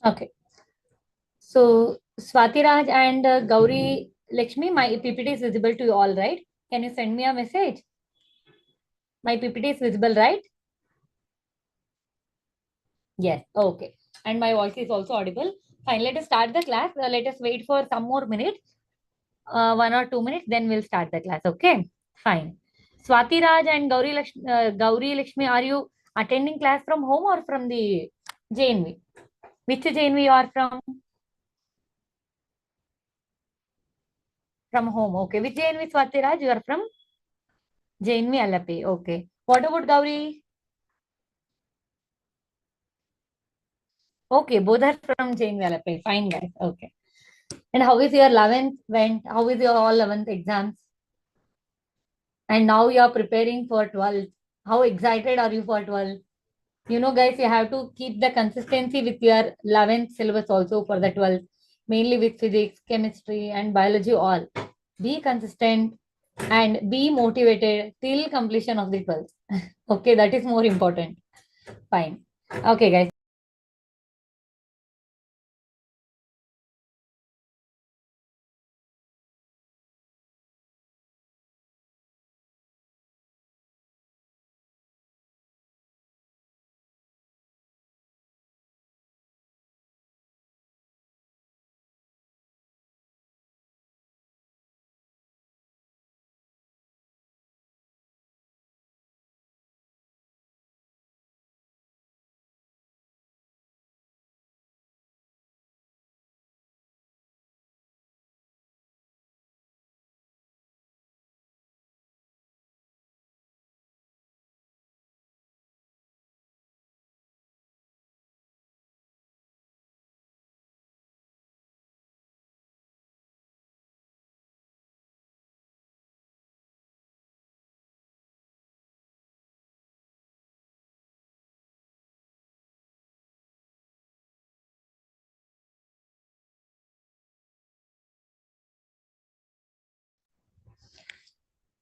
Okay. So Swatiraj and Gauri Lakshmi, my PPT is visible to you all, right? Can you send me a message? My PPT is visible, right? Yes. Okay. And my voice is also audible. Fine. Let us start the class. Let us wait for some more minutes, 1 or 2 minutes, then we'll start the class. Okay. Fine. Swatiraj and Gauri Lakshmi, are you attending class from home or from the JNV? Which JNV you are from? From home. Okay. Which JNV, Swatiraj? You are from JNV Alapi. Okay. What about Gauri? Okay. Both are from JNV Alapi. Fine, guys. Okay. And how is your 11th went? How is your all 11th exams? And now you are preparing for 12th. How excited are you for 12th? You know, guys, you have to keep the consistency with your 11th syllabus also for the 12th, mainly with physics, chemistry, and biology all. Be consistent and be motivated till completion of the 12th. Okay, that is more important. Fine. Okay, guys.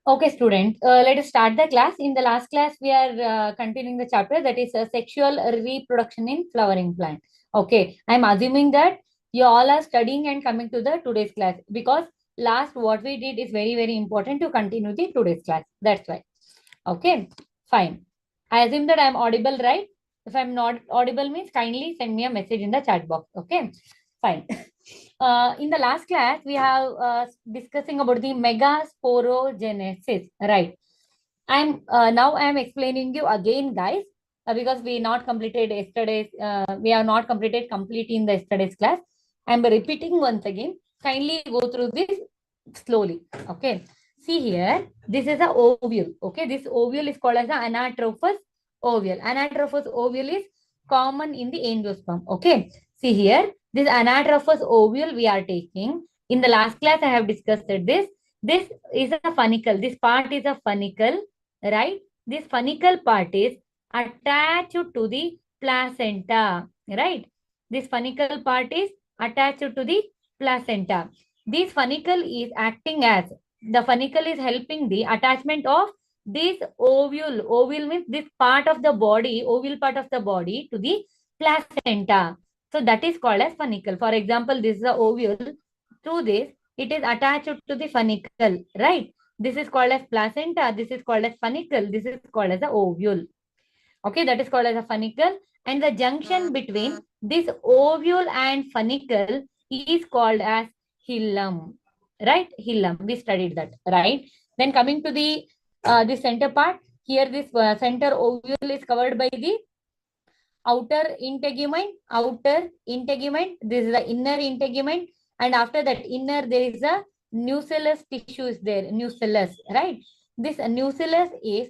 Okay, students, let us start the class. In the last class, we are continuing the chapter that is sexual reproduction in flowering plant. Okay, I'm assuming that you all are studying and coming to the today's class because last what we did is very, very important to continue the today's class. That's why. Okay, fine. I assume that I'm audible, right? If I'm not audible means kindly send me a message in the chat box. Okay, fine. In the last class, we have discussing about the megasporogenesis, right? I'm explaining you again, guys, because we not completed yesterday's. We have not completed complete in the yesterday's class. I'm repeating once again. Kindly go through this slowly. Okay. See here, this is a ovule. Okay, this ovule is called as an anatrophous ovule. Anatrophous ovule is common in the angiosperm. Okay. See here, this anatrophous ovule we are taking. In the last class, I have discussed this. This is a funicle. This part is a funicle, right? This funicle part is attached to the placenta, right? This funicle part is attached to the placenta. This funicle is acting as the funicle is helping the attachment of this ovule. Ovule means this part of the body, ovule part of the body to the placenta. So that is called as funicle. For example, this is the ovule. Through this, it is attached to the funicle, right? This is called as placenta. This is called as funicle. This is called as the ovule. Okay, that is called as a funicle. And the junction between this ovule and funicle is called as hilum, right? Hilum. We studied that, right? Then coming to the center part, here this center ovule is covered by the outer integument. This is the inner integument, and after that inner there is a nucellus tissue is there. Nucellus, right? This nucellus is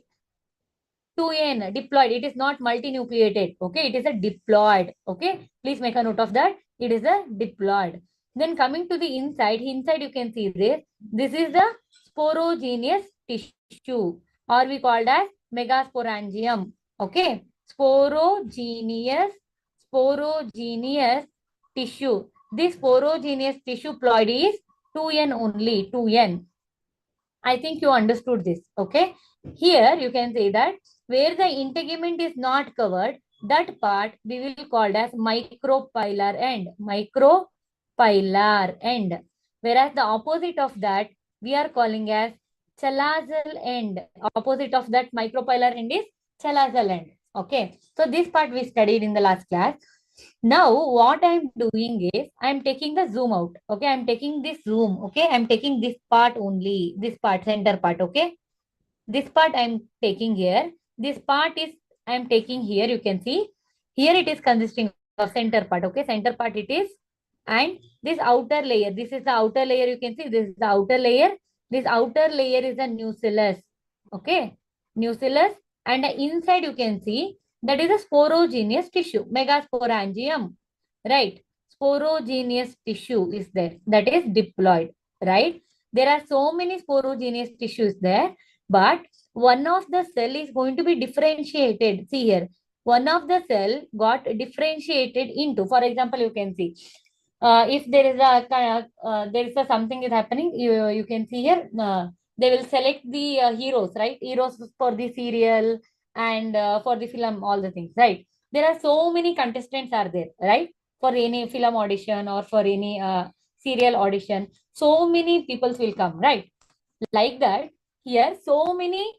2n diploid. It is not multinucleated. Okay, it is a diploid. Okay, please make a note of that. It is a diploid. Then coming to the inside, you can see this. This is the sporogenous tissue, or we called as megasporangium. Okay, sporogenous tissue. This sporogenous tissue ploid is 2n only, 2n. I think you understood this. Okay. Here you can say that where the integument is not covered, That part we will call as micropylar end. Micropylar end. Whereas the opposite of that we are calling as chalazal end. Opposite of that micropylar end is chalazal end. Okay. So this part we studied in the last class. Now what I'm doing is I'm taking the zoom out. Okay. I'm taking this zoom. Okay. I'm taking this part only. This part, center part. Okay. This part I'm taking here. This part is I'm taking here. You can see here it is consisting of center part. Okay. Center part it is. And this outer layer. This is the outer layer. You can see this is the outer layer. This outer layer is a nucellus. Okay. Nucellus. And inside you can see that is a sporogenous tissue. Megasporangium. Right. Sporogenous tissue is there. That is diploid. Right. There are so many sporogenous tissues there. But one of the cell is going to be differentiated. See here, one of the cell got differentiated into, for example, you can see, if there is a something is happening, you can see here, they will select the heroes, right? Heroes for the serial and for the film, all the things, right? There are so many contestants are there, right? For any film audition or for any serial audition, so many people will come, right? Like that, here so many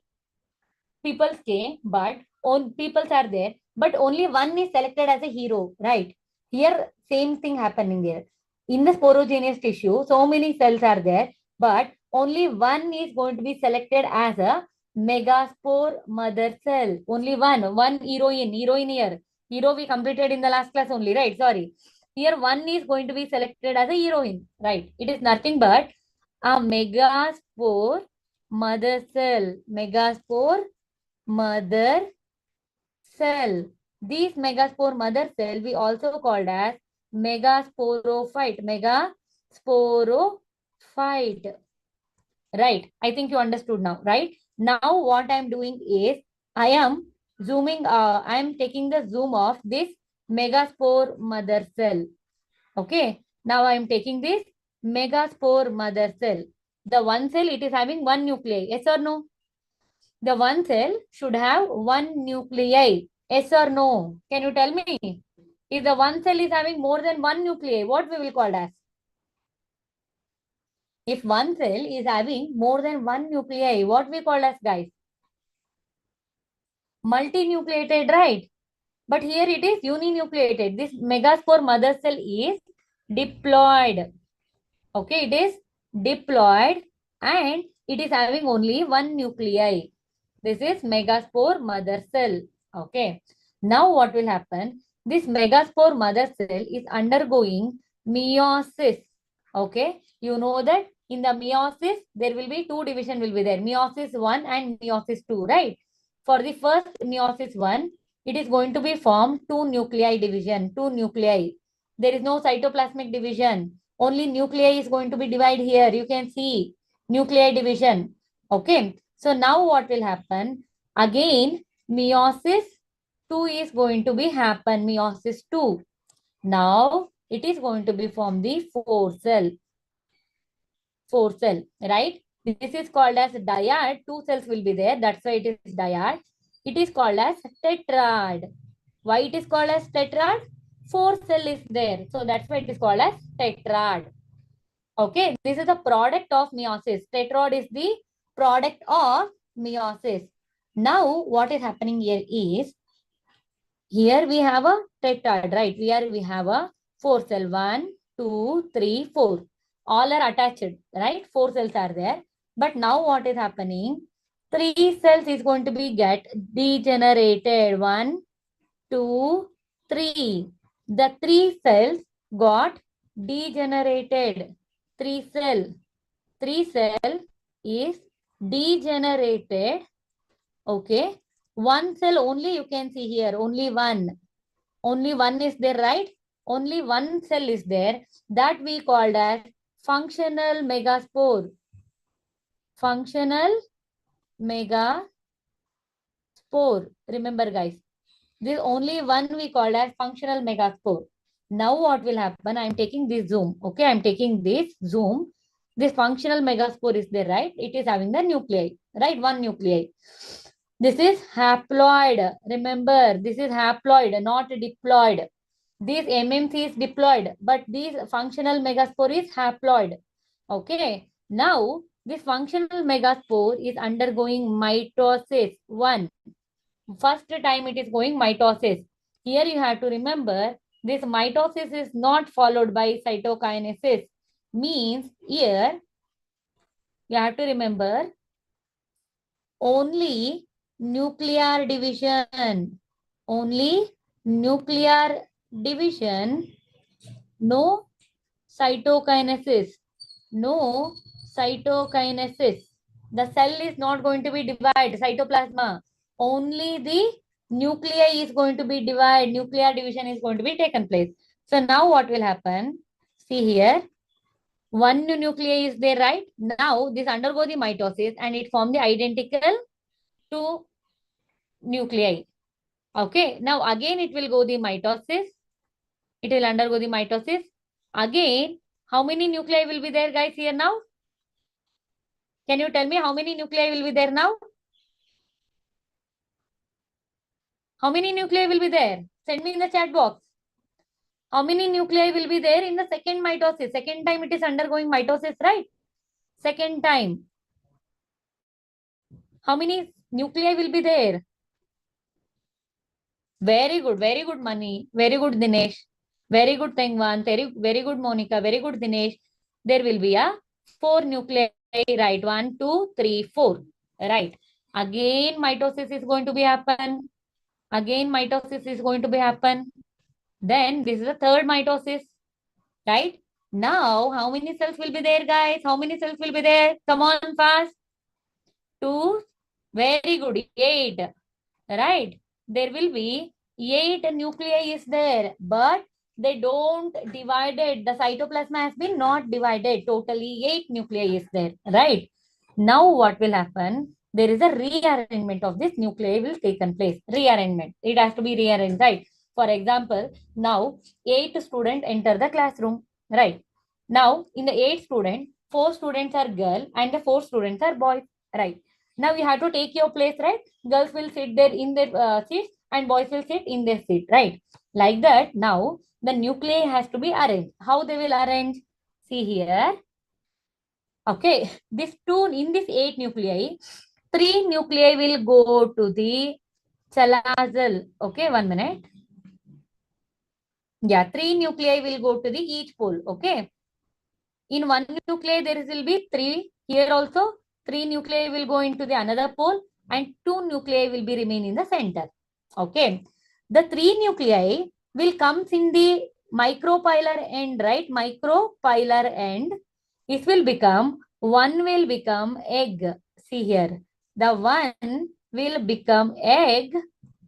people came, but on peoples are there, but only one is selected as a hero, right? Here, same thing happening here. In the sporogenous tissue, so many cells are there, but only one is going to be selected as a megaspore mother cell. Only one heroine here. Hero we completed in the last class only, right? Sorry. Here one is going to be selected as a heroine, right? It is nothing but a megaspore mother cell. Megaspore mother cell. These megaspore mother cell we also called as megasporophyte. Megasporophyte. Right. I think you understood now, right? Now what I'm doing is I am zooming, I am taking the zoom of this megaspore mother cell. Okay. Now I am taking this megaspore mother cell. The one cell, it is having one nuclei. Yes or no? The one cell should have one nuclei. Yes or no? Can you tell me? If the one cell is having more than one nuclei, what we will call as? If one cell is having more than one nuclei, what we call as, guys? Multinucleated, right? But here it is uninucleated. This megaspore mother cell is diploid. Okay, it is diploid and it is having only one nuclei. This is megaspore mother cell. Okay. Now what will happen? This megaspore mother cell is undergoing meiosis. Okay. You know that in the meiosis, there will be two division will be there. Meiosis 1 and meiosis 2, right? For the first meiosis 1, it is going to be formed two nuclei division, two nuclei. There is no cytoplasmic division. Only nuclei is going to be divided here. You can see nuclei division. Okay. So now what will happen? Again, meiosis 2 is going to be happen. Meiosis 2. Now it is going to be from the four cell. Four cell, right? This is called as dyad. Two cells will be there. That's why it is dyad. It is called as tetrad. Why it is called as tetrad? Four cell is there. So that's why it is called as tetrad. Okay, this is the product of meiosis. Tetrad is the product of meiosis. Now, what is happening here is, here we have a tetrad, right? Here we have a four cell. 1, 2, 3, 4. All are attached, right? Four cells are there. But now what is happening? Three cells is going to be get degenerated. 1, 2, 3. The three cells got degenerated. Three cell is degenerated. Okay. One cell only you can see here. Only one is there, right? Only one cell is there. That we called as functional megaspore. Functional megaspore. Remember, guys. This only one we called as functional megaspore. Now what will happen? I am taking this zoom. Okay, I am taking this zoom. This functional megaspore is there, right? It is having the nuclei, right? One nuclei. This is haploid. Remember, this is haploid, not diploid. This MMC is diploid, but this functional megaspore is haploid. Okay. Now, this functional megaspore is undergoing mitosis. First time it is going mitosis. Here you have to remember this mitosis is not followed by cytokinesis. Means here you have to remember only nuclear division. Only nuclear division, no cytokinesis. No cytokinesis. The cell is not going to be divided, cytoplasma. Only the nuclei is going to be divided, nuclear division is going to be taken place. So now what will happen? See here, one nuclei is there, right? Now this undergo the mitosis and it form the identical two nuclei. Okay, now again it will go the mitosis. It will undergo the mitosis. Again, how many nuclei will be there, guys, here now? Can you tell me how many nuclei will be there now? How many nuclei will be there? Send me in the chat box. How many nuclei will be there in the second mitosis? Second time it is undergoing mitosis, right? Second time. How many nuclei will be there? Very good, Mani. Very good, Dinesh. Very good, Tengwan. Very good, Monica. Very good, Dinesh. There will be a 4 nuclei, right? 1, 2, 3, 4. Right. Again, mitosis is going to be happen. Again, mitosis is going to be happen. Then this is the third mitosis, right? Now, how many cells will be there, guys? How many cells will be there? Come on, fast. 2. Very good. 8. Right? There will be 8 nuclei is there, but they don't divided. The cytoplasma has been not divided. Totally 8 nuclei is there, right? Now what will happen? There is a rearrangement of this nuclei will taken place. Rearrangement. It has to be rearranged, right? For example, now 8 students enter the classroom, right? Now in the 8 students, 4 students are girl and the 4 students are boys, right? Now you have to take your place, right? Girls will sit there in their seats and boys will sit in their seat, right? Like that, now the nuclei has to be arranged. How they will arrange? See here. Okay, this two in this 8 nuclei, 3 nuclei will go to the chalazal. Okay, 1 minute. Yeah, 3 nuclei will go to the each pole. Okay. In one nuclei, there will be 3. Here also, 3 nuclei will go into the another pole and 2 nuclei will be remain in the center. Okay. The 3 nuclei will comes in the micropylar end, right? Micropylar end. It will become, one will become egg. See here. The one will become egg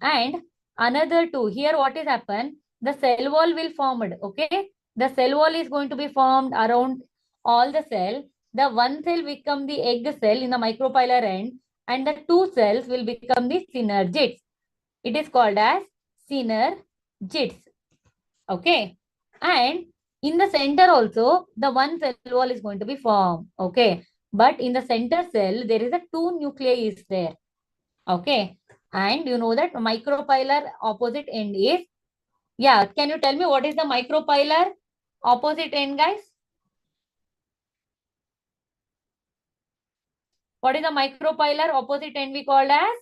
and another 2. Here what is happened? The cell wall will formed. Okay. The cell wall is going to be formed around all the cell. The one cell become the egg cell in the micropylar end and the 2 cells will become the synergids. It is called as synergids. Okay. And in the center also, the one cell wall is going to be formed. Okay. But in the center cell, there is a 2 nuclei is there. Okay. And you know that micropylar opposite end is, yeah, can you tell me what is the micropylar opposite end, guys? What is the micropylar opposite end we called as?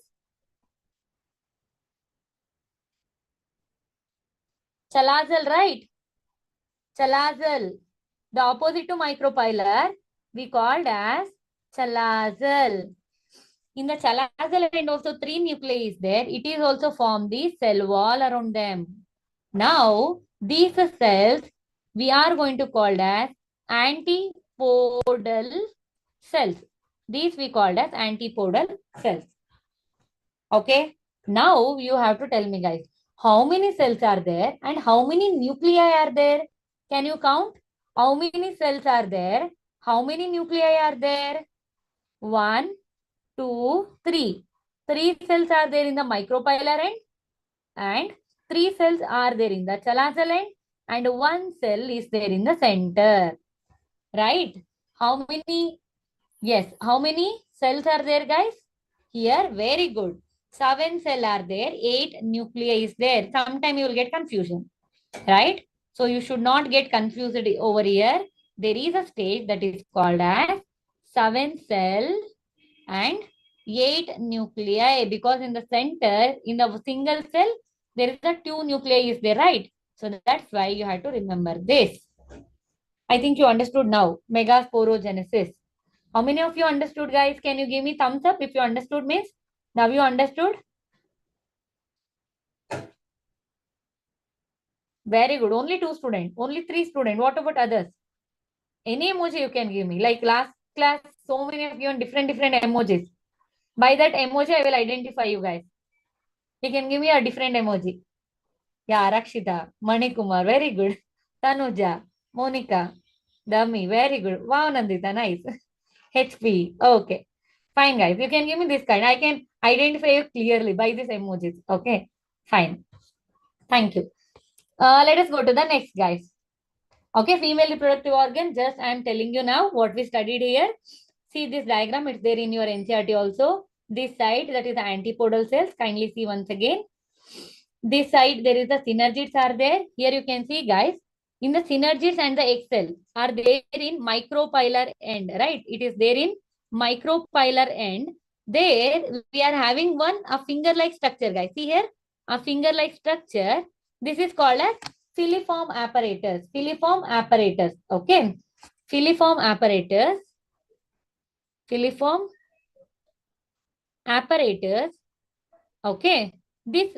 Chalazal, right? Chalazal. The opposite to micropylar we called as chalazal. In the chalazal end also 3 nuclei is there. It is also form the cell wall around them. Now, these cells we are going to call as antipodal cells. These we called as antipodal cells. Okay. Now you have to tell me, guys, how many cells are there and how many nuclei are there? Can you count? How many cells are there? How many nuclei are there? 1, 2, 3. 3 cells are there in the micropylar end and 3 cells are there in the chalazal end and 1 cell is there in the center. Right? How many? Yes. How many cells are there, guys? Here, very good. 7 cell are there, 8 nuclei is there. Sometime you will get confusion, right? So you should not get confused over here. There is a stage that is called as 7 cell and 8 nuclei, because in the center, in the single cell, there is a 2 nuclei is there, right? So that's why you have to remember this. I think you understood now. Megasporogenesis. How many of you understood, guys? Can you give me thumbs up if you understood, means? Now you understood? Very good. Only 2 students. Only 3 students. What about others? Any emoji you can give me. Like last class, so many of you on different emojis. By that emoji, I will identify you guys. You can give me a different emoji. Yeah, Rakshita, Manikumar, very good. Tanuja, Monica, Dami, very good. Wow, Nandita, nice. HP, okay. Fine, guys. You can give me this kind. I can identify you clearly by these emojis. Okay, fine. Thank you. Let us go to the next, guys. Okay, female reproductive organ. Just I am telling you now what we studied here. See this diagram. It's there in your NCRT also. This side, that is the antipodal cells. Kindly see once again. This side, there is the synergids are there. Here you can see, guys. In the synergids and the egg cell are there in micropylar end, right? It is there in micropylar end. There we are having a finger-like structure, guys. See here, a finger-like structure. This is called as filiform apparatus. Filiform apparatus. Okay. Filiform apparatus. Filiform apparatus. Okay. This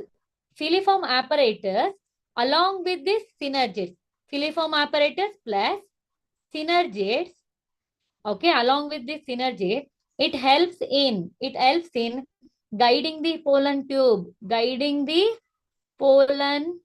filiform apparatus along with this synergids. Filiform apparatus plus synergids. Okay. Along with this synergid, it helps in guiding the pollen tube. Guiding the pollen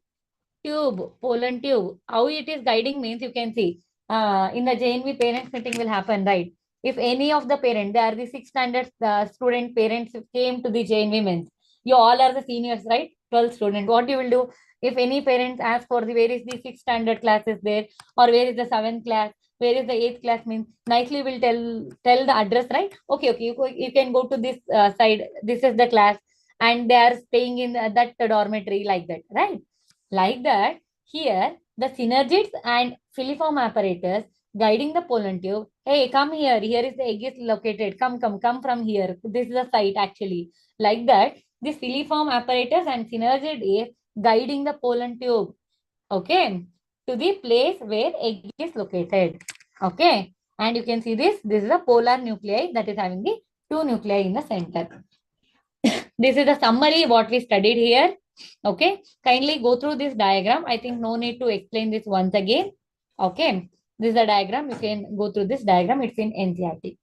pollen tube. How it is guiding means you can see in the JNV parents meeting will happen, right? If any of the parents, they are the 6th standard student parents came to the JNV means, you all are the seniors, right? 12 student. What you will do if any parents ask for the where is the 6th standard class is there, or where is the 7th class, where is the 8th class means, nicely will tell the address, right? Okay, okay, you can go to this side. This is the class, and they are staying in that dormitory like that, right? Like that, here the synergids and filiform apparatus guiding the pollen tube. Hey, come here. Here is the egg is located. Come from here. This is the site actually. Like that, this filiform apparatus and synergid is guiding the pollen tube. Okay, to the place where egg is located. Okay, and you can see this. This is a polar nuclei that is having the 2 nuclei in the center. This is the summary what we studied here. Okay, kindly go through this diagram. I think no need to explain this once again. Okay, this is the diagram. You can go through this diagram. It's in NCRT.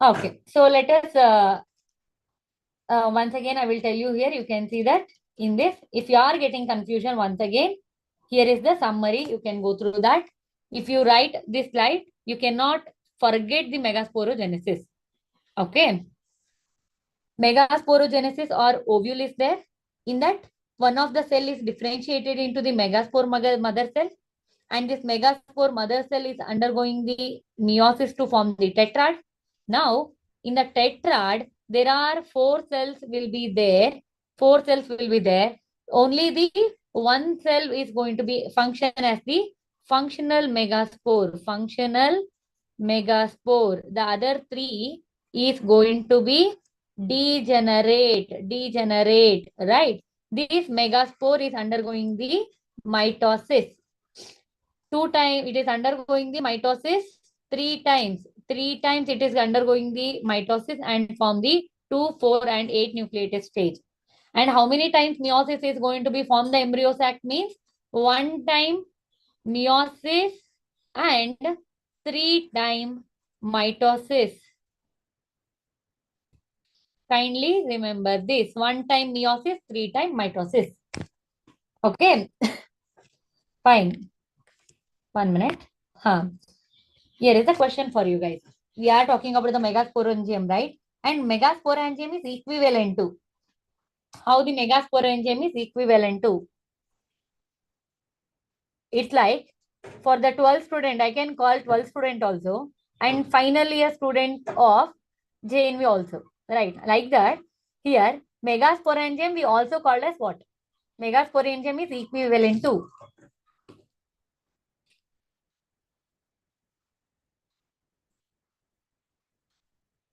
Okay, so let us once again, I will tell you here. You can see that in this. If you are getting confusion once again, here is the summary. You can go through that. If you write this slide, you cannot forget the megasporogenesis. Okay. Megasporogenesis or ovule is there. In that, one of the cell is differentiated into the megaspore mother cell, and this megaspore mother cell is undergoing the meiosis to form the tetrad. Now, in the tetrad, there are 4 cells will be there. 4 cells will be there. Only the one cell is going to be function as the functional megaspore. Functional megaspore. The other 3 is going to be degenerate, right? This megaspore is undergoing the mitosis. 2 times it is undergoing the mitosis, 3 times. 3 times it is undergoing the mitosis and form the 2, 4, and 8 nucleated stage. And how many times meiosis is going to be formed? The embryo sac means 1 time meiosis and 3 time mitosis. Kindly remember this. 1 time meiosis, 3 time mitosis. Okay. Fine. 1 minute. Here is a question for you guys. We are talking about the megasporangium, right? And megasporangium is equivalent to. How the megasporangium is equivalent to? It's like for the 12th student, I can call 12th student also, and finally a student of JNV also. Right, like that. Here, megasporangium we also called as what? Megasporangium is equivalent to.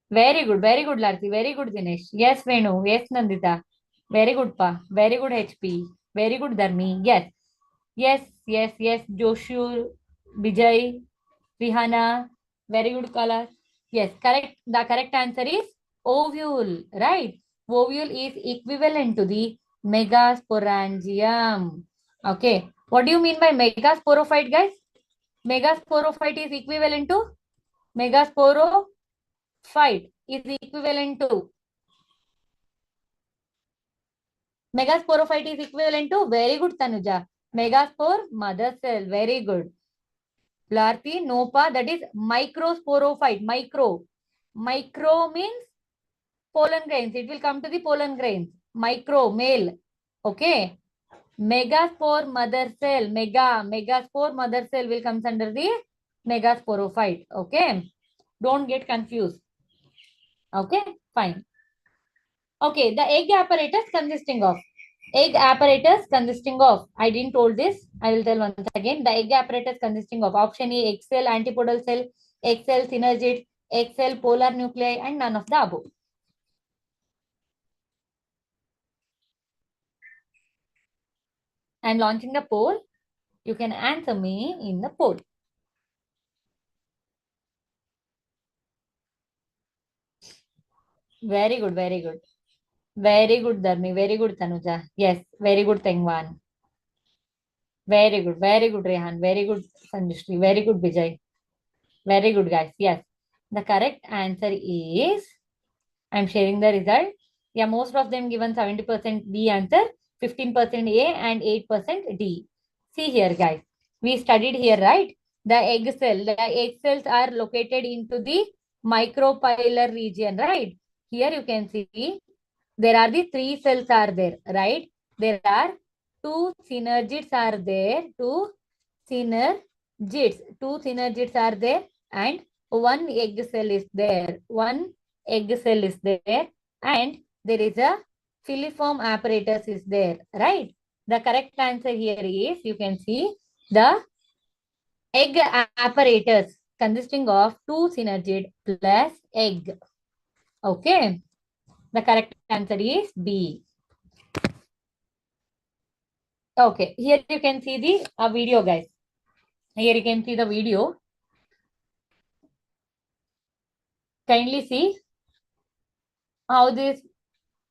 Very good, Larti. Very good, Dinesh. Yes, Venu. Yes, Nandita. Very good, Pa. Very good, HP. Very good, Dharmi. Yes, Joshua, Vijay, Rihanna. Very good, color. Yes, correct. The correct answer is ovule, right? Ovule is equivalent to the megasporangium. Okay. What do you mean by megasporophyte, guys? Megasporophyte is equivalent to megasporophyte is equivalent to megasporophyte is equivalent to very good Tanuja. Megaspore mother cell. Very good. Blarti Nopa, that is microsporophyte. Micro means pollen grains. It will come to the pollen grains. Micro male. Okay. Megaspore mother cell. Megaspore mother cell will comes under the megasporophyte. Okay. Don't get confused. Okay. Fine. Okay, the egg apparatus consisting of. Egg apparatus consisting of. I didn't told this. I will tell once again. The egg apparatus consisting of option A, egg cell, antipodal cell, egg cell, synergid, egg cell, polar nuclei, and none of the above. I'm launching the poll. You can answer me in the poll. Very good, very good. Very good, Dharmi. Very good, Tanuja. Yes, very good, Tengwan. Very good, Rehan. Very good, Sanjushri. Very good, Vijay. Very good, guys. Yes. The correct answer is, I'm sharing the result. Yeah, most of them given 70% B answer, 15% A and 8% D. See here, guys. We studied here, right? The egg cell. The egg cells are located into the micropylar region, right? Here you can see there are the three cells are there, right? There are two synergids are there, two synergids are there, and one egg cell is there. One egg cell is there, and there is a filiform apparatus is there, right? The correct answer here is, you can see the egg apparatus consisting of two synergid plus egg. Okay. The correct answer is B. Okay, here you can see the video, guys. Here you can see the video. Kindly see how this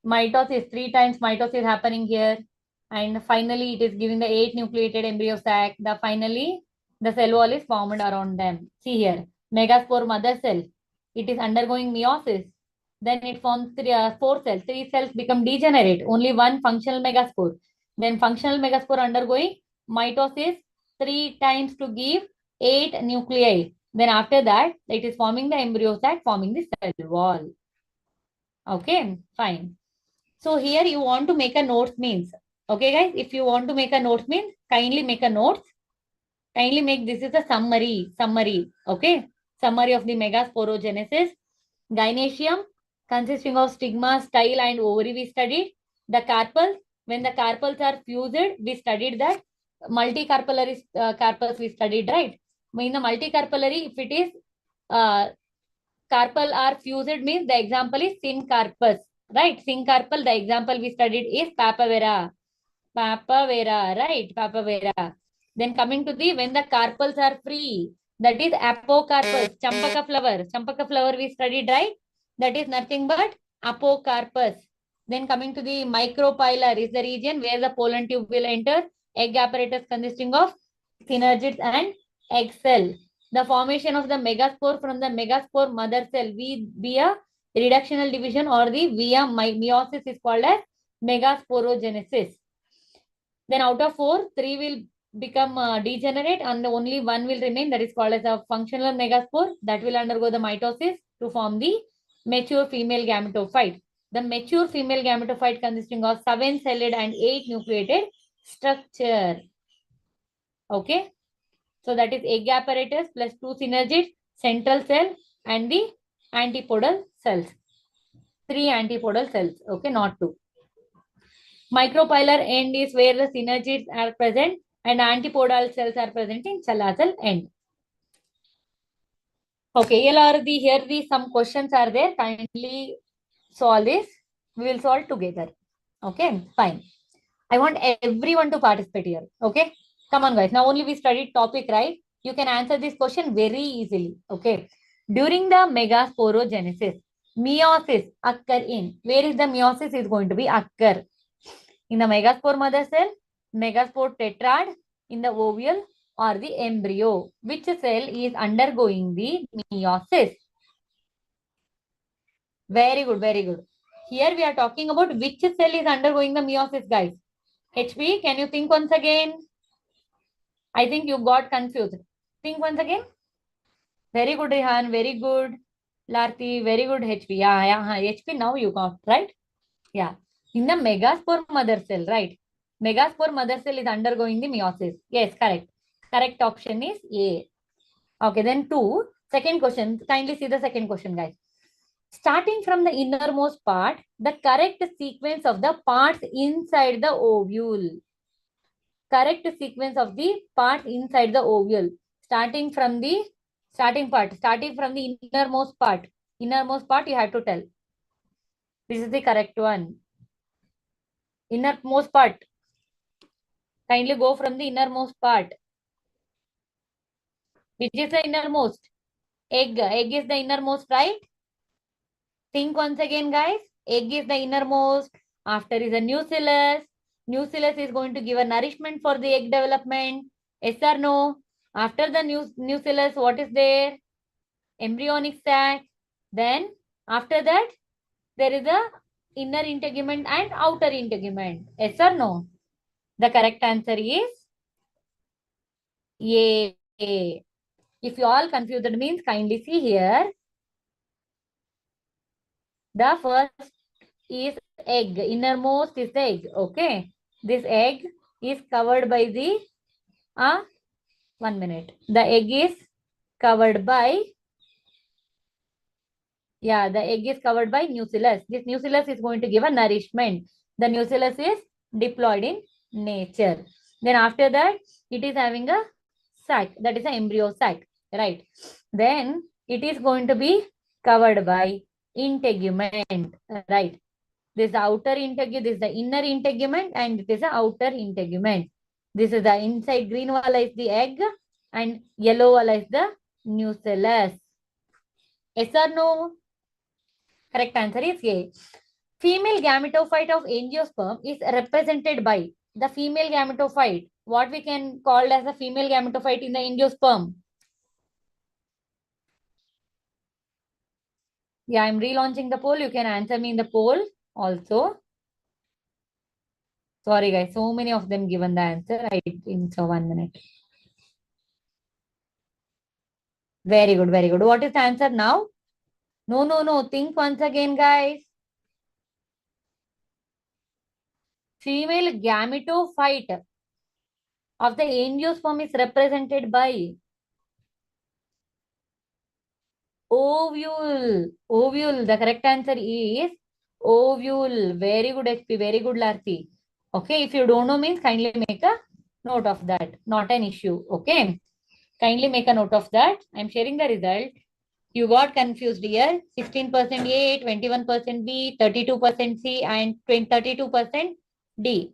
mitosis, three times mitosis happening here. And finally, it is giving the 8 nucleated embryo sac. Finally, the cell wall is formed around them. See here, megaspore mother cell. It is undergoing meiosis. Then it forms four cells. Three cells become degenerate. Only one functional megaspore. Then functional megaspore undergoing mitosis three times to give 8 nuclei. Then after that, it is forming the embryo sac, forming the cell wall. Okay, fine. So here you want to make a notes means. Okay, guys, if you want to make a notes means, kindly make a notes. Kindly make, this is a summary. Okay, summary of the megasporogenesis. Gynoecium consisting of stigma, style, and ovary we studied. The carpels, when the carpels are fused, we studied that. Multicarpellary carpels we studied, right? In the multicarpellary, if it is carpel are fused means the example is syncarpus, right? Syncarpal, the example we studied is papavera. Papavera, right? Papavera. Then coming to the, when the carpels are free, that is apocarpus, champaka flower. Champaka flower we studied, right? That is nothing but apocarpus. Then coming to the micropylar is the region where the pollen tube will enter. Egg apparatus consisting of synergids and egg cell. The formation of the megaspore from the megaspore mother cell via reductional division or the via meiosis is called as megasporogenesis. Then out of four, three will become degenerate and only one will remain, that is called as a functional megaspore that will undergo the mitosis to form the mature female gametophyte. The mature female gametophyte consisting of 7-celled and 8 nucleated structure. Okay. So that is egg apparatus plus 2 synergids, central cell and the antipodal cells. 3 antipodal cells. Okay, not 2. Micropylar end is where the synergids are present and antipodal cells are present in chelazal end. Okay, here the some questions are there. Kindly solve this. We will solve together. Okay, fine. I want everyone to participate here. Okay, come on, guys. Now only we studied topic, right? You can answer this question very easily. Okay, during the megasporogenesis, meiosis occur in. Where is the meiosis is going to be occur? In the megaspore mother cell, megaspore tetrad, in the ovule, or the embryo. Which cell is undergoing the meiosis? Very good, very good. Here we are talking about which cell is undergoing the meiosis, guys. HP, can you think once again? I think you got confused. Think once again. Very good, Rehan. Very good. Larti, very good, HP. Yeah, HP, now you got, right? Yeah. In the megaspore mother cell, right? Megaspore mother cell is undergoing the meiosis. Yes, correct. Correct option is A. Okay, then 2. Second question. Kindly see the second question, guys. Starting from the innermost part, the correct sequence of the parts inside the ovule. Correct sequence of the parts inside the ovule. Starting from the innermost part. Innermost part you have to tell. This is the correct one. Innermost part. Kindly go from the innermost part. Which is the innermost? Egg. Egg is the innermost, right? Think once again, guys. Egg is the innermost. After is a nucellus. Nucellus is going to give a nourishment for the egg development. Yes or no? After the nucellus, what is there? Embryonic sac. Then after that, there is a inner integument and outer integument. Yes or no? The correct answer is A. If you all confused means kindly see here. The first is egg. Innermost is the egg. Okay. This egg is covered by the 1 minute. The egg is covered by the egg is covered by nucellus. This nucellus is going to give a nourishment. The nucellus is diploid in nature. Then after that, it is having a sac. That is an embryo sac. Right. Then it is going to be covered by integument. Right. This is the outer integument, this is the inner integument, and it is the outer integument. This is the inside green wala is the egg, and yellow wala is the nucellus. Yes or no? Correct answer is A. Female gametophyte of angiosperm is represented by the female gametophyte. What we can call as a female gametophyte in the angiosperm? Yeah, I'm relaunching the poll. You can answer me in the poll also. Sorry, guys. So many of them given the answer. I think so. 1 minute. Very good. Very good. What is the answer now? No. Think once again, guys. Female gametophyte of the angiosperm is represented by ovule. Ovule. The correct answer is ovule. Very good, HP. Very good, Larti. Okay. If you don't know means kindly make a note of that. Not an issue. Okay. Kindly make a note of that. I'm sharing the result. You got confused here. 16% A, 21% B, 32% C, and 32% D.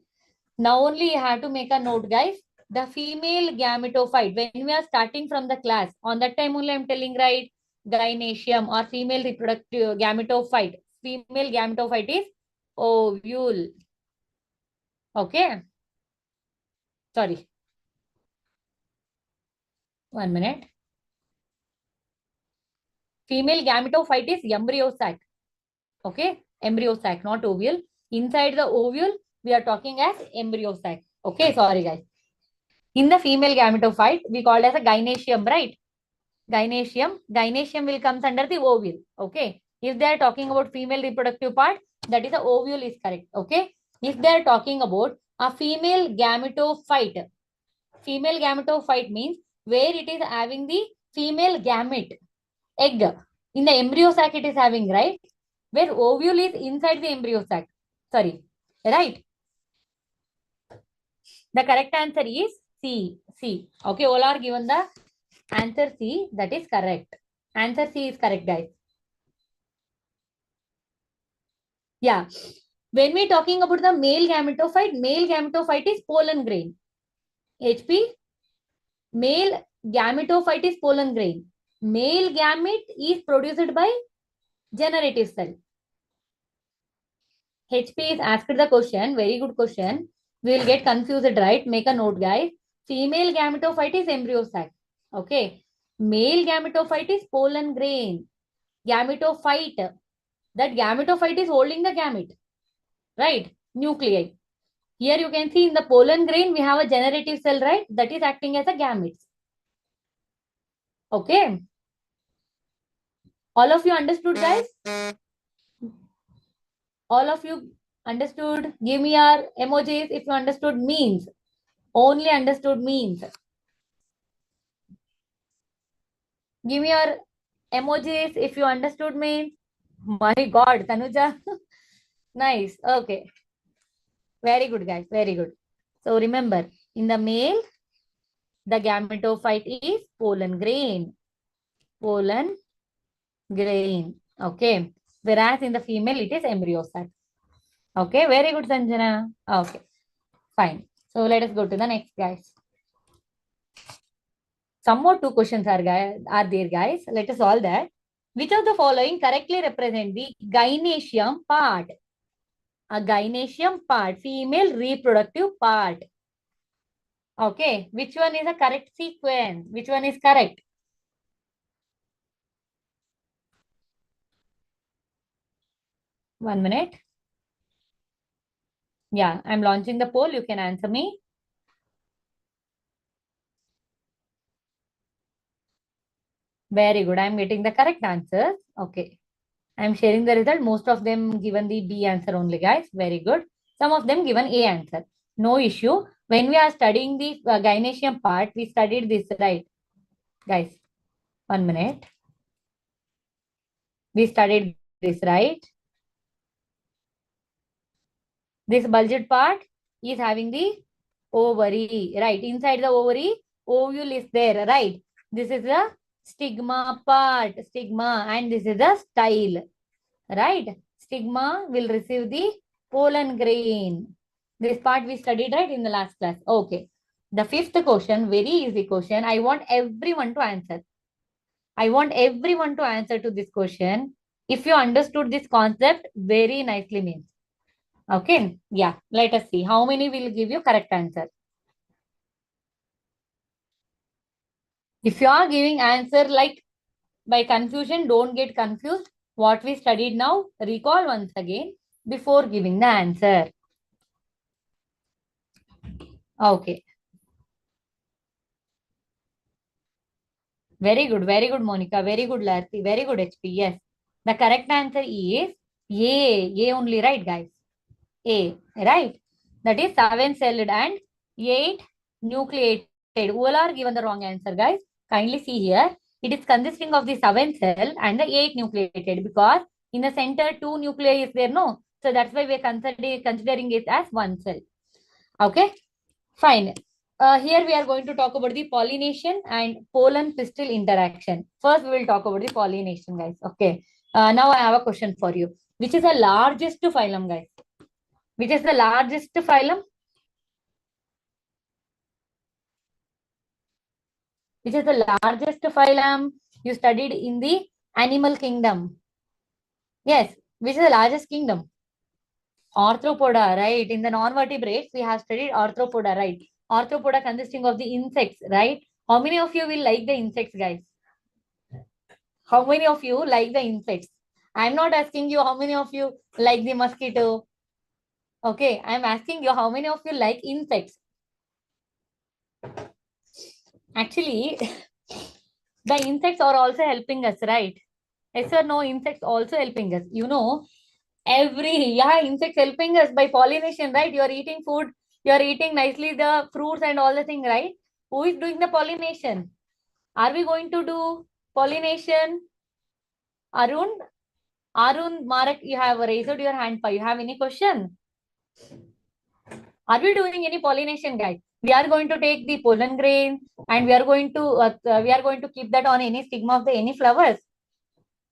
Now only you have to make a note, guys. The female gametophyte, when we are starting from the class, on that time only I'm telling, right? Gynaecium or female reproductive gametophyte. Female gametophyte is ovule. Okay. Sorry. 1 minute. Female gametophyte is embryo sac. Okay. Embryo sac, not ovule. Inside the ovule, we are talking as embryo sac. Okay. Sorry, guys. In the female gametophyte, we call as a gynaecium, right? Gynaecium. Gynaecium will comes under the ovule. Okay. If they are talking about female reproductive part, that is the ovule is correct. Okay. If they are talking about a female gametophyte means where it is having the female gamete, egg. In the embryo sac, it is having, right? where ovule is inside the embryo sac. Sorry, right? The correct answer is C. C. Okay, all are given the answer C. That is correct. Answer C is correct, guys. Yeah. When we talking about the male gametophyte is pollen grain. HP, male gametophyte is pollen grain. Male gamete is produced by generative cell. HP is asked the question. Very good question. We will get confused, right? Make a note, guys. Female gametophyte is embryo sac. Okay. Male gametophyte is pollen grain. Gametophyte. That gametophyte is holding the gamete. Right? Nuclei. Here you can see in the pollen grain, we have a generative cell, right? That is acting as a gamete. Okay. All of you understood, guys? All of you understood? Give me your emojis if you understood means. Only understood means. Give me your emojis if you understood means. My God, Tanuja. Nice. Okay. Very good, guys. Very good. So remember, in the male, the gametophyte is pollen grain. Pollen grain. Okay. Whereas in the female, it is embryo sac. Okay. Very good, Sanjana. Okay. Fine. So let us go to the next, guys. Some more two questions are there, guys. Let us solve that. Which of the following correctly represent the gynoecium part? A gynoecium part, female reproductive part. Okay. Which one is a correct sequence? Which one is correct? One minute. Yeah, I'm launching the poll. You can answer me. Very good. I'm getting the correct answers. Okay. I'm sharing the result. Most of them given the B answer only, guys. Very good. Some of them given A answer. No issue. When we are studying the gynoecium part, we studied this, right? Guys, 1 minute. We studied this, right? This bulged part is having the ovary, right? Inside the ovary, ovule is there, right? This is the stigma part, stigma, and this is the style, right? Stigma will receive the pollen grain. This part we studied, right, in the last class. Okay. The fifth question, very easy question. I want everyone to answer. I want everyone to answer to this question. If you understood this concept, very nicely means. Okay. Yeah. Let us see. How many will give you correct answer? If you are giving answer like by confusion, don't get confused. What we studied now, recall once again before giving the answer. Okay. Very good, Monica. Very good, Larcy. Very good, HP. Yes. The correct answer is A. A only, right, guys? A, right? That is seven-celled and eight nucleated. All are given the wrong answer, guys. Kindly see here. It is consisting of the seven cell and the eight nucleated because in the center two nuclei is there, no? So that's why we are considering it as one cell. Okay, fine. Here we are going to talk about the pollination and pollen pistil interaction. First, we will talk about the pollination, guys. Okay. Now I have a question for you. Which is the largest phylum, guys? Which is the largest phylum? Which is the largest phylum you studied in the animal kingdom? Yes. Which is the largest kingdom? Arthropoda, right? In the non-vertebrates, we have studied arthropoda, right? Arthropoda consisting of the insects, right? How many of you will like the insects, guys? How many of you like the insects? I'm not asking you how many of you like the mosquito. Okay, I'm asking you how many of you like insects. Actually, the insects are also helping us, right? Yes or no, insects also helping us. You know, insects helping us by pollination, right? You are eating food, you are eating nicely the fruits and all the thing, right? Who is doing the pollination? Are we going to do pollination? Arun? Arun, Marak, you have raised your hand. You have any question? Are we doing any pollination, guys? We are going to take the pollen grain and we are going to keep that on any stigma of the any flowers.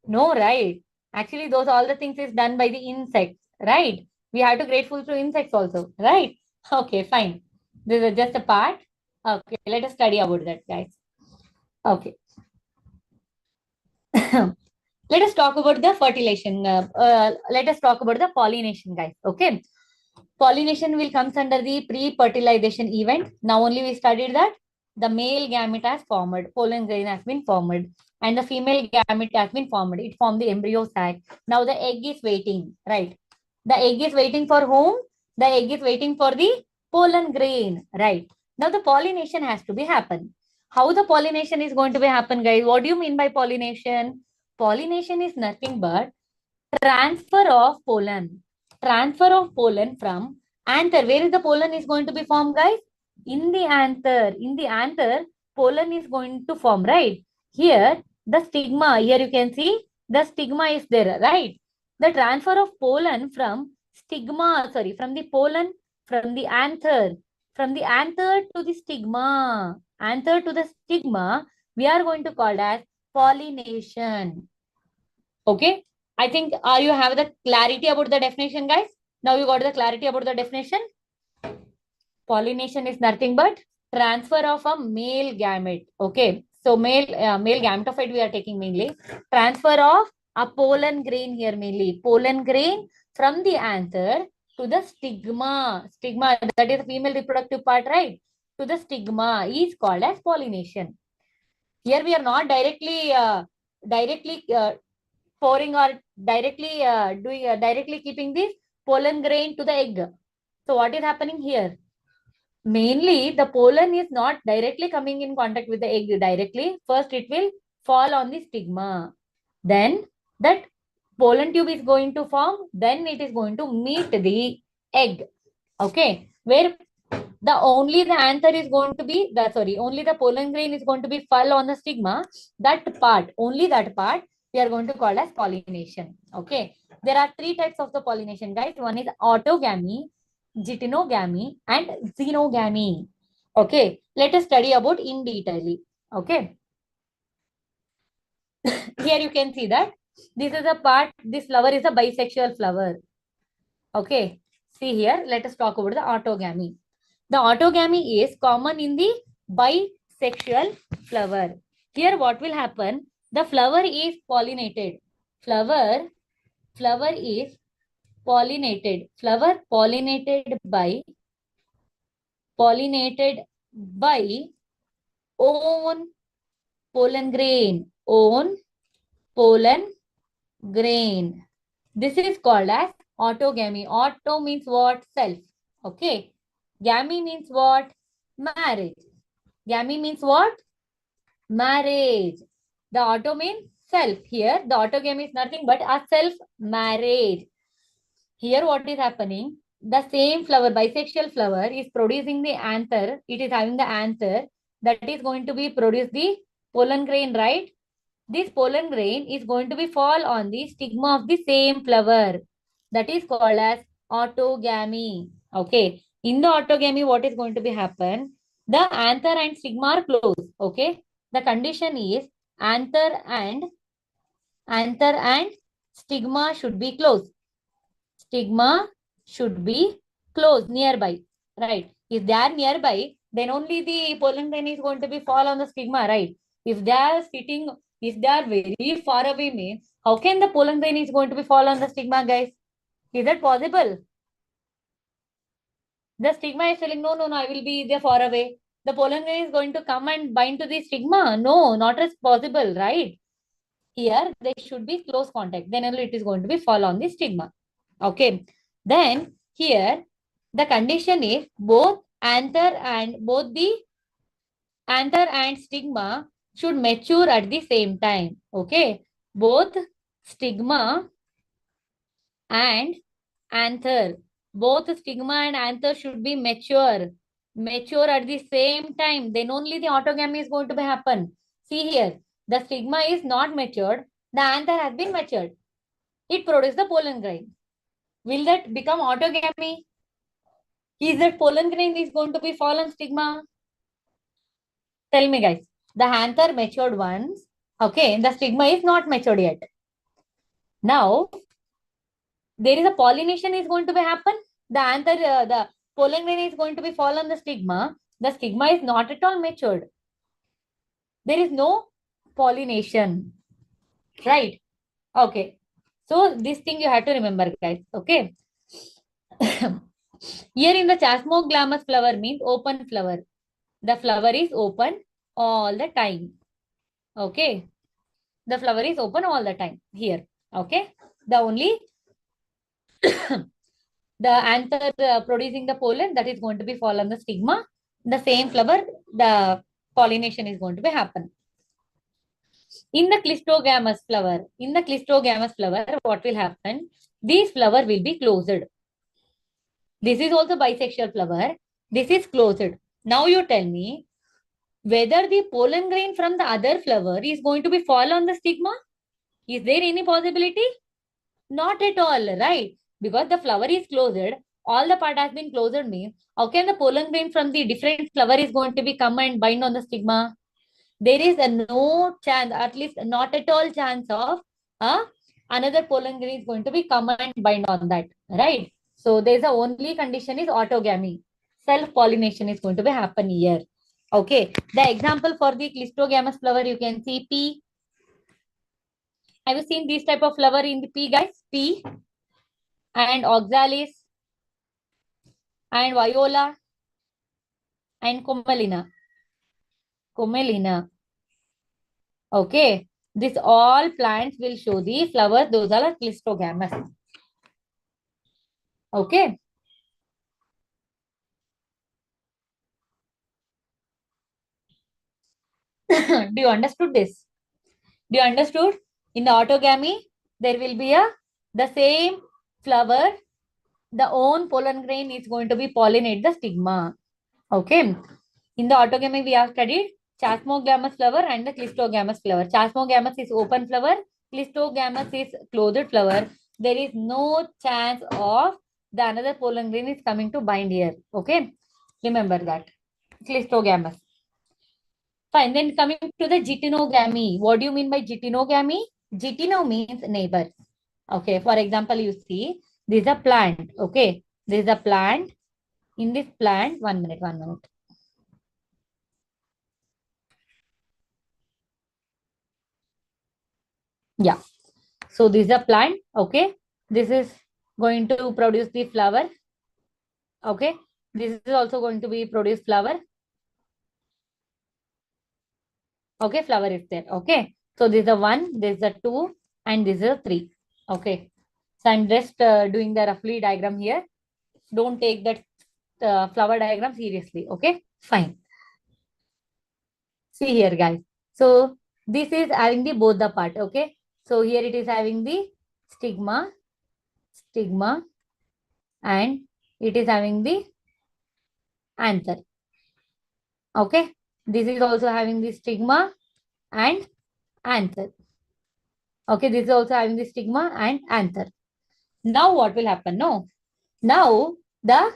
No, right? Actually, those all the things is done by the insects, right? We have to grateful to insects also, right? Okay, fine. This is just a part. Okay, let us study about that, guys. Okay. Let us talk about the fertilization. Let us talk about the pollination, guys. Okay. Pollination will comes under the pre-fertilization event. Now only we studied that the male gamete has formed, pollen grain has been formed, and the female gamete has been formed. It formed the embryo sac. Now the egg is waiting, right? The egg is waiting for whom? The egg is waiting for the pollen grain, right? Now the pollination has to be happen. How the pollination is going to be happen, guys? What do you mean by pollination? Pollination is nothing but transfer of pollen. Transfer of pollen from anther. Where is the pollen is going to be formed, guys? In the anther. In the anther, pollen is going to form, right? Here, the stigma. Here you can see the stigma is there, right? The transfer of pollen from stigma, sorry, from the pollen, from the anther to the stigma. Anther to the stigma, we are going to call as pollination. Okay. I think you have the clarity about the definition, guys. Now you got the clarity about the definition. Pollination is nothing but transfer of a male gamete. Okay. So male gametophyte we are taking mainly. Transfer of a pollen grain here mainly. Pollen grain from the anther to the stigma. Stigma, that is the female reproductive part, right? To the stigma is called as pollination. Here we are not directly pouring or directly keeping this pollen grain to the egg. So what is happening here? Mainly the pollen is not directly coming in contact with the egg directly. First it will fall on the stigma. Then that pollen tube is going to form. Then it is going to meet the egg. Okay. Where only the anther is going to be only the pollen grain is going to be fall on the stigma. That part, only that part we are going to call as pollination. Okay. There are three types of the pollination, guys. One is autogamy, geitonogamy, and xenogamy. Okay. Let us study about in detail. Okay. Here you can see that this is a part, this flower is a bisexual flower. Okay. See here, let us talk about the autogamy. The autogamy is common in the bisexual flower. Here what will happen? The flower is pollinated. Flower is pollinated. Flower pollinated by own pollen grain. Own pollen grain. This is called as autogamy. Auto means what? Self. Okay. Gamy means what? Marriage. Gamy means what? Marriage. The auto means self. Here, the autogamy is nothing but a self-marriage. Here, what is happening? The same flower, bisexual flower, is producing the anther. It is having the anther that is going to be produce the pollen grain, right? This pollen grain is going to be fall on the stigma of the same flower. That is called as autogamy. Okay. In the autogamy, what is going to be happen? The anther and stigma are close. Okay. The condition is anther and stigma should be close. Stigma should be close, nearby. Right. If they are nearby, then only the pollen grain is going to be fall on the stigma, right? If they are very far away, means how can the pollen grain is going to be fall on the stigma, guys? Is that possible? The stigma is telling, no, I will be there far away. The pollen grain is going to come and bind to the stigma. No, not as possible, right? Here, they should be close contact. Then only it is going to be fall on the stigma. Okay. Then here, the condition is both the anther and stigma should mature at the same time. Okay. Both stigma and anther. Both stigma and anther should be mature. Mature at the same time. Then only the autogamy is going to be happen. See here. The stigma is not matured. The anther has been matured. it produces the pollen grain. Will that become autogamy? Is that pollen grain is going to be fall on stigma? Tell me, guys. The anther matured once. Okay, the stigma is not matured yet. Now, there is a pollination is going to be happen. The pollen grain is going to be fall on the stigma. The stigma is not at all matured. There is no pollination, right? Okay. So this thing you have to remember, guys. Okay. Here in the chasmoglamus flower means open flower. The flower is open all the time. Okay. The flower is open all the time here. Okay. The only the anther producing the pollen that is going to be fall on the stigma. The same flower, the pollination is going to be happen. In the clistogamous flower, what will happen? This flower will be closed. This is also bisexual flower. This is closed. Now you tell me whether the pollen grain from the other flower is going to be fall on the stigma. Is there any possibility? Not at all, right? Because the flower is closed, all the part has been closed means how can the pollen grain from the different flower is going to be come and bind on the stigma? There is a no chance, at least not at all chance of another pollen grain is going to be come and bind on that, right? So there's the only condition is autogamy. Self-pollination is going to be happen here. Okay. The example for the clistogamous flower, you can see P. Have you seen this type of flower in the P, guys? P and oxalis and viola and commelina. Commelina. Okay. This all plants will show the flowers. Those are clistogamous. Okay. Do you understood this? Do you understood? In the autogamy, there will be the same flower. The own pollen grain is going to be pollinate the stigma. Okay. In the autogamy, we have studied chasmogamous flower and the clistogamous flower. Chasmogamous is open flower. Clistogamous is closed flower. There is no chance of the another pollen grain is coming to bind here. Okay. Remember that. Clistogamous. Fine. Then coming to the gitinogamy. What do you mean by gitinogamy? Gitino means neighbor. Okay. For example, you see this is a plant. Okay. This is a plant. In this plant, 1 minute, 1 minute. Yeah. So this is a plant. Okay. This is going to produce the flower. Okay. This is also going to be produce flower. Okay. Flower is there. Okay. So this is a 1, this is a 2, and this is a 3. Okay. So I'm just doing the roughly diagram here. Don't take that flower diagram seriously. Okay. Fine. See here, guys. So this is having the both the part. Okay. So here it is having the stigma, and it is having the anther. Okay. This is also having the stigma and anther. Okay. This is also having the stigma and anther. Now what will happen? No. Now the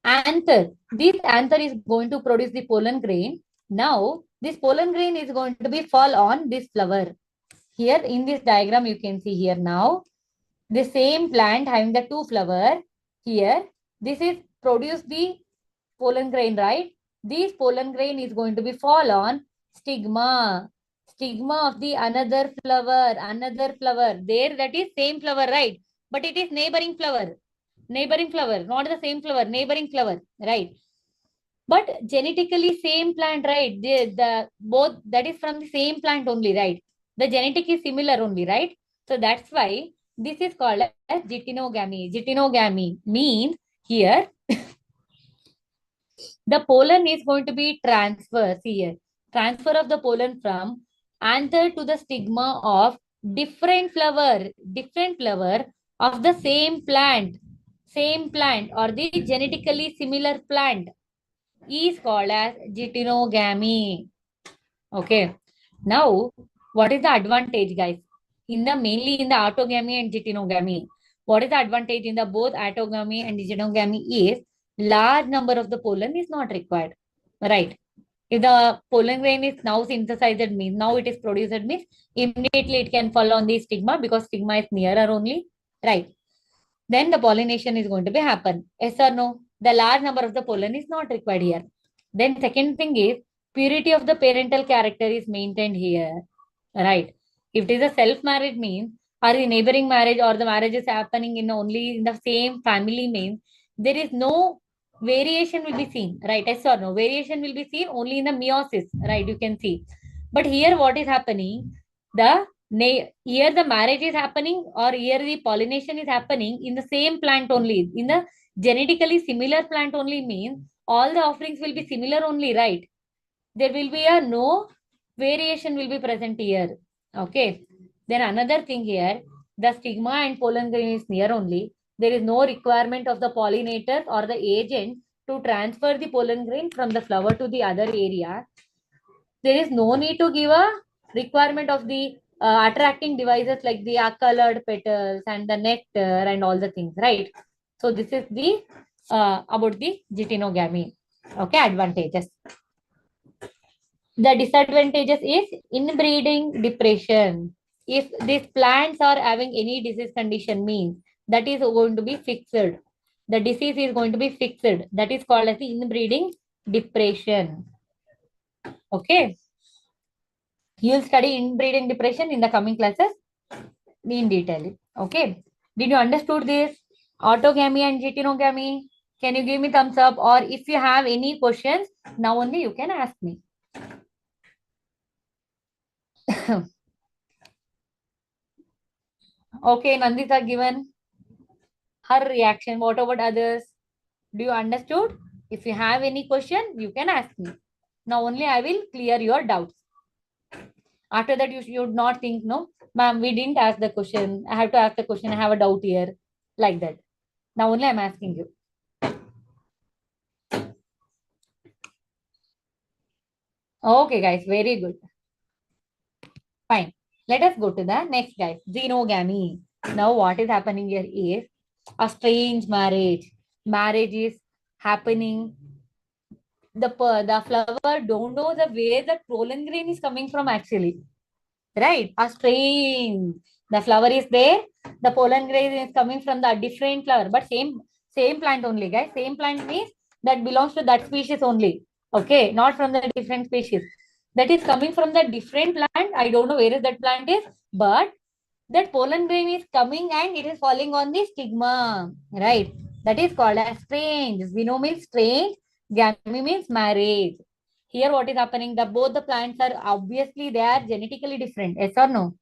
anther. This anther is going to produce the pollen grain. Now this pollen grain is going to be fall on this flower. Here in this diagram you can see here now. The same plant having the 2 flower. Here this is produce the pollen grain, right? This pollen grain is going to be fall on stigma. Stigma of the another flower. There that is same flower, right? But it is neighboring flower. Neighboring flower, not the same flower, neighboring flower, right? But genetically same plant, right? The both that is from the same plant only, right? The genetic is similar only, right? So that's why this is called as gitinogamy. Gitinogamy means here the pollen is going to be transfer. See here, transfer of the pollen from anther to the stigma of different flower of the same plant or the genetically similar plant is called as gitinogamy. Okay. Now, what is the advantage, guys? in the mainly in the autogamy and geitonogamy. What is the advantage in the both autogamy and geitonogamy is large number of the pollen is not required, right? If the pollen grain is now synthesized means now it is produced means immediately it can fall on the stigma because stigma is nearer only, right? Then the pollination is going to be happen. Yes or no? The large number of the pollen is not required here. Then second thing is purity of the parental character is maintained here, right? If it is a self-marriage means or the neighboring marriage or the marriage is happening in only in the same family means there is no variation will be seen, right? Yes or no? Variation will be seen only in the meiosis, right? You can see. But here what is happening? The here the marriage is happening or here the pollination is happening in the same plant only in the genetically similar plant only means all the offerings will be similar only, right? There will be a no variation will be present here. Okay, then another thing here, the stigma and pollen grain is near only. There is no requirement of the pollinators or the agent to transfer the pollen grain from the flower to the other area. There is no need to give a requirement of the attracting devices like the colored petals and the nectar and all the things, right? So this is the about the geitonogamy. Okay, advantages. The disadvantages is inbreeding depression. If these plants are having any disease condition means that is going to be fixed. The disease is going to be fixed. That is called as the inbreeding depression. Okay. You'll study inbreeding depression in the coming classes in detail. Okay. Did you understood this? Autogamy and geitonogamy? Can you give me thumbs up? Or if you have any questions, now only you can ask me. Okay, Nandita given her reaction. What about others? Do you understood? If you have any question, you can ask me. Now only I will clear your doubts. After that, you should not think, no, ma'am, we didn't ask the question. I have to ask the question. I have a doubt here. Like that. Now only I'm asking you. Okay, guys. Very good. Fine. Let us go to the next, guys. Xenogamy. Now what is happening here is a strange marriage. Marriage is happening. The flower don't know the way the pollen grain is coming from actually. Right? A strange. The flower is there. The pollen grain is coming from the different flower, but same plant only, guys. Same plant means that belongs to that species only. Okay, not from the different species. That is coming from the different plant. I don't know where is that plant is, but that pollen grain is coming and it is falling on the stigma. Right? That is called as strange. Xeno means strange. Gamy means marriage. Here what is happening? The both the plants are obviously they are genetically different. Yes or no?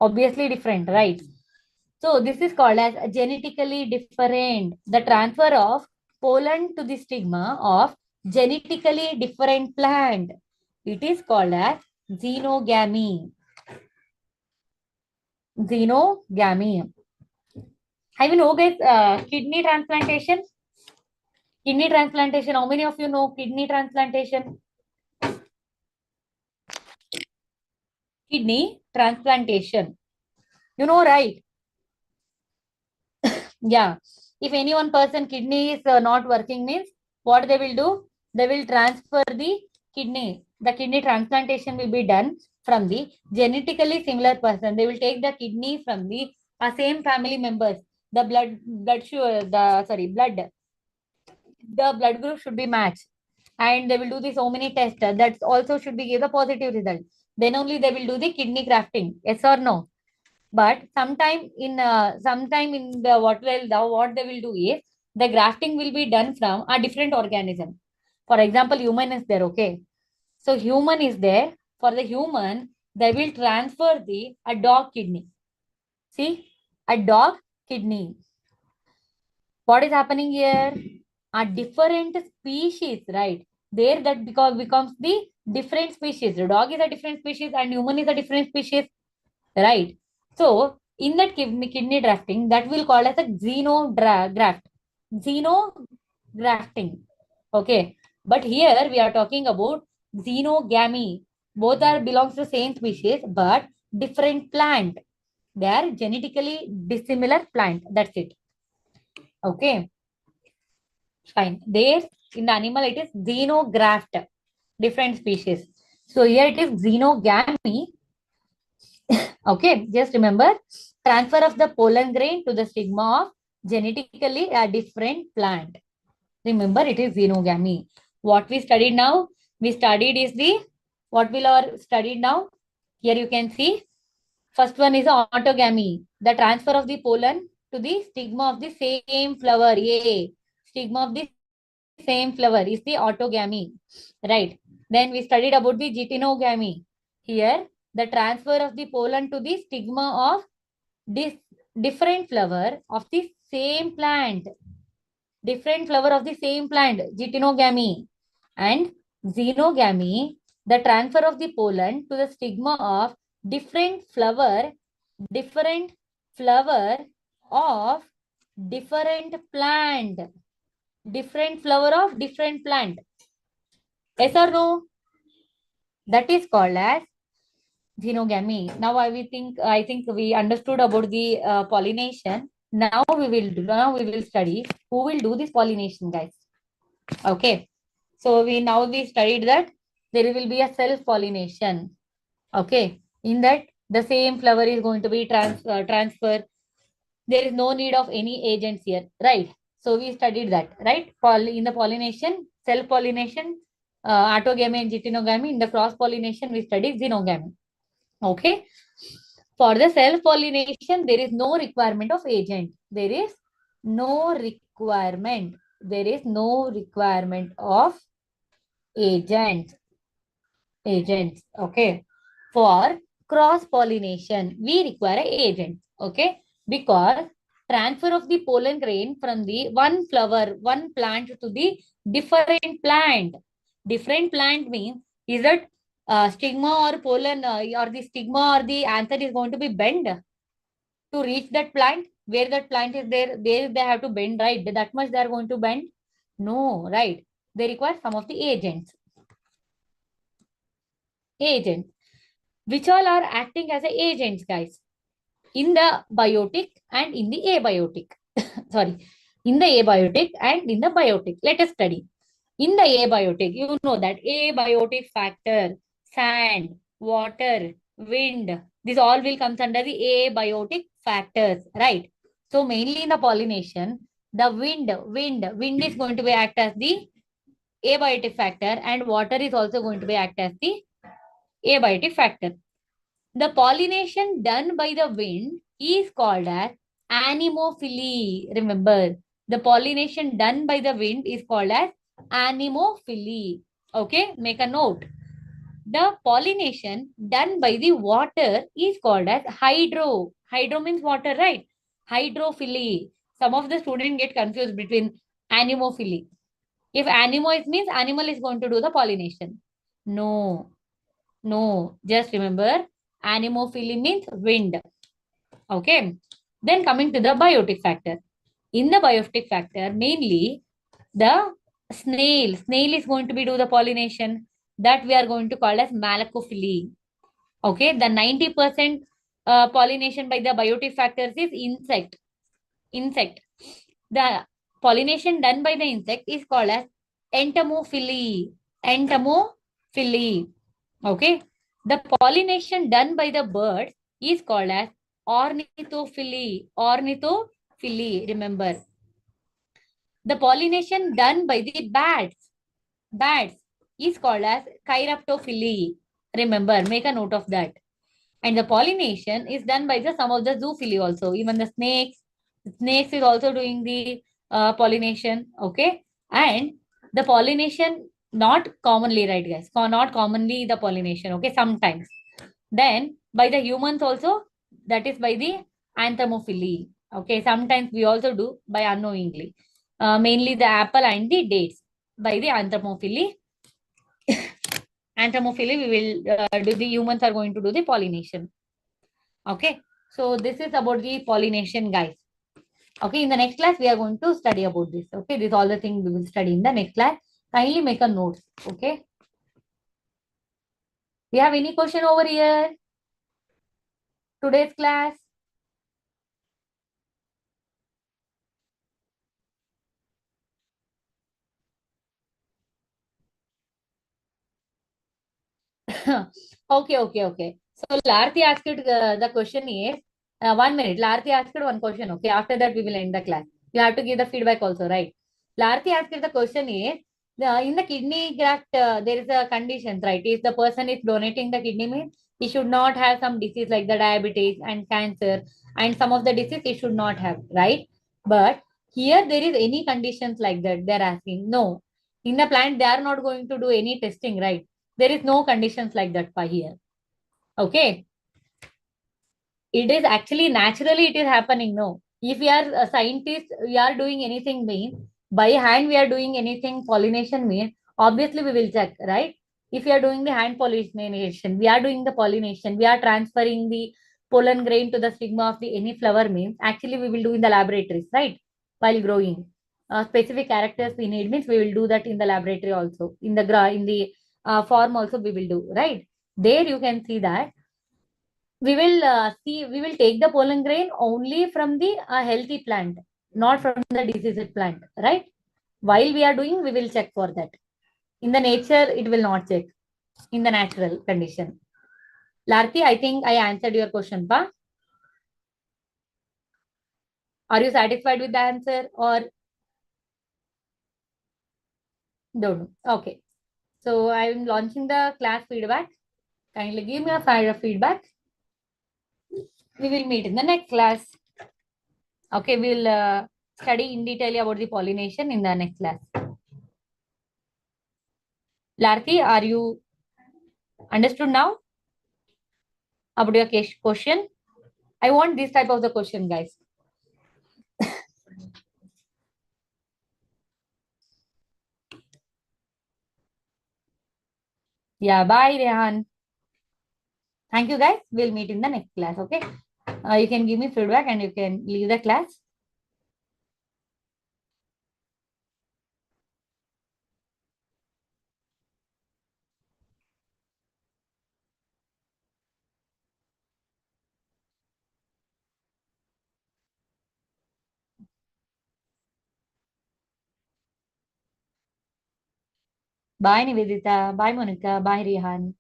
Obviously different, right? So this is called as genetically different. The transfer of pollen to the stigma of genetically different plant. It is called as xenogamy. Xenogamy. Have you know guys kidney transplantation? Kidney transplantation. How many of you know kidney transplantation? Kidney transplantation. You know, right? Yeah. If any one person kidney is not working means what they will do? They will transfer the kidney. The kidney transplantation will be done from the genetically similar person. They will take the kidney from the same family members. The blood group should be matched, and they will do the so many tests. That also should be give the positive result. Then only they will do the kidney grafting. Yes or no? But sometime in the what they will do is the grafting will be done from a different organism. For example, human is there, okay? So human is there. For the human, they will transfer the a dog kidney. See, a dog kidney. What is happening here? A different species, right? There that because becomes the different species. The dog is a different species and human is a different species, right? So in that kidney drafting, that will call as a graft. Xenografting. Okay. But here we are talking about xenogamy. Both are belongs to same species, but different plant. They are genetically dissimilar plant. That's it. Okay, fine. There in the animal it is xenograft, different species. So here it is xenogamy. Okay, just remember transfer of the pollen grain to the stigma of genetically a different plant. Remember, it is xenogamy. What we studied now, we studied is the, what will our studied now? Here you can see, first one is autogamy, the transfer of the pollen to the stigma of the same flower. A stigma of the same flower is the autogamy, right? Then we studied about the geitonogamy. Here, the transfer of the pollen to the stigma of this different flower of the same plant, different flower of the same plant, geitonogamy. And xenogamy, the transfer of the pollen to the stigma of different different flower of different plant, different flower of different plant. Yes or no? That is called as xenogamy. Now I think we understood about the pollination. Now we will study who will do this pollination, guys. Okay. So we studied that there will be a self pollination. Okay. In that the same flower is going to be transfer. There is no need of any agents here, right? So we studied that, right? In the pollination, self pollination, autogamy and geitonogamy. In the cross pollination, we studied xenogamy. Okay. For the self pollination, there is no requirement of agent. There is no requirement. There is no requirement of agent. Agents. Okay. For cross pollination, we require agents. Okay. Because transfer of the pollen grain from the one flower, one plant to the different plant. Different plant means is that stigma or pollen or the stigma or the anther is going to be bent to reach that plant. Where that plant is there, they have to bend, right? That much they are going to bend. No, right? They require some of the agents. Agents. Which all are acting as a agents, guys, in the biotic and in the abiotic. Sorry, in the abiotic and in the biotic. Let us study. In the abiotic, you know that abiotic factor, sand, water, wind, this all will come under the abiotic factors, right? So mainly in the pollination, the wind is going to be act as the abiotic factor, and water is also going to be act as the abiotic factor. The pollination done by the wind is called as anemophily. Remember, the pollination done by the wind is called as anemophily. Okay, make a note. The pollination done by the water is called as hydro. Hydro means water, right? Hydrophily. Some of the students get confused between anemophily. If anemo it means animal is going to do the pollination. No, no. Just remember, anemophily means wind. Okay. Then coming to the biotic factor. In the biotic factor, mainly the snail is going to be do the pollination, that we are going to call as malacophily. Okay. The 90% pollination by the biotic factors is insect. Insect. The pollination done by the insect is called as entomophily. Entomophily. Okay. The pollination done by the birds is called as ornithophily. Ornithophily. Remember. The pollination done by the bats is called as chiroptophily. Remember, make a note of that. And the pollination is done by the some of the zoophily also. Even the snakes is also doing the pollination. Okay. And the pollination, not commonly, right, guys? Not commonly the pollination. Okay. Sometimes. Then by the humans also, that is by the anthemophily. Okay. Sometimes we also do by unknowingly. Mainly the apple and the dates by the anthemophily. Anthemophily, we will do the humans are going to do the pollination. Okay. So this is about the pollination, guys. Okay. In the next class, we are going to study about this. Okay. This all the things we will study in the next class. Kindly make a note. Okay. Do you have any question over here? Today's class? Okay, okay, okay. So Larti asked the question is 1 minute. Larti asked one question. Okay, after that we will end the class. You have to give the feedback also, right? Larti asked the question is in the kidney graft there is a condition, right? If the person is donating the kidney means he should not have some disease like the diabetes and cancer and some of the disease he should not have, right? But here there is any conditions like that they're asking. No, in the plant they are not going to do any testing, right? There is no conditions like that for here. Okay. It is actually naturally it is happening. No. If we are a scientist, we are doing anything mean by hand we are doing anything pollination mean, obviously we will check, right? If we are doing the hand pollination, we are doing the pollination, we are transferring the pollen grain to the stigma of the any flower means actually we will do in the laboratories, right? While growing. Specific characters we need means we will do that in the laboratory also. In the farm also we will do, right? There you can see that we will take the pollen grain only from the healthy plant, not from the diseased plant, right? While we are doing we will check for that. In the nature it will not check. In the natural condition. Larki, I think I answered your question, pa. Are you satisfied with the answer or don't know? Okay, so I am launching the class feedback. Kindly give me a file of feedback. We will meet in the next class. Okay, we'll study in detail about the pollination in the next class. Larki, are you understood now about your question? I want this type of the question, guys. Yeah, bye, Rehan. Thank you, guys. We'll meet in the next class. Okay. You can give me feedback and you can leave the class. Bye, Nivedita. Bye, Monica. Bye, Rehan.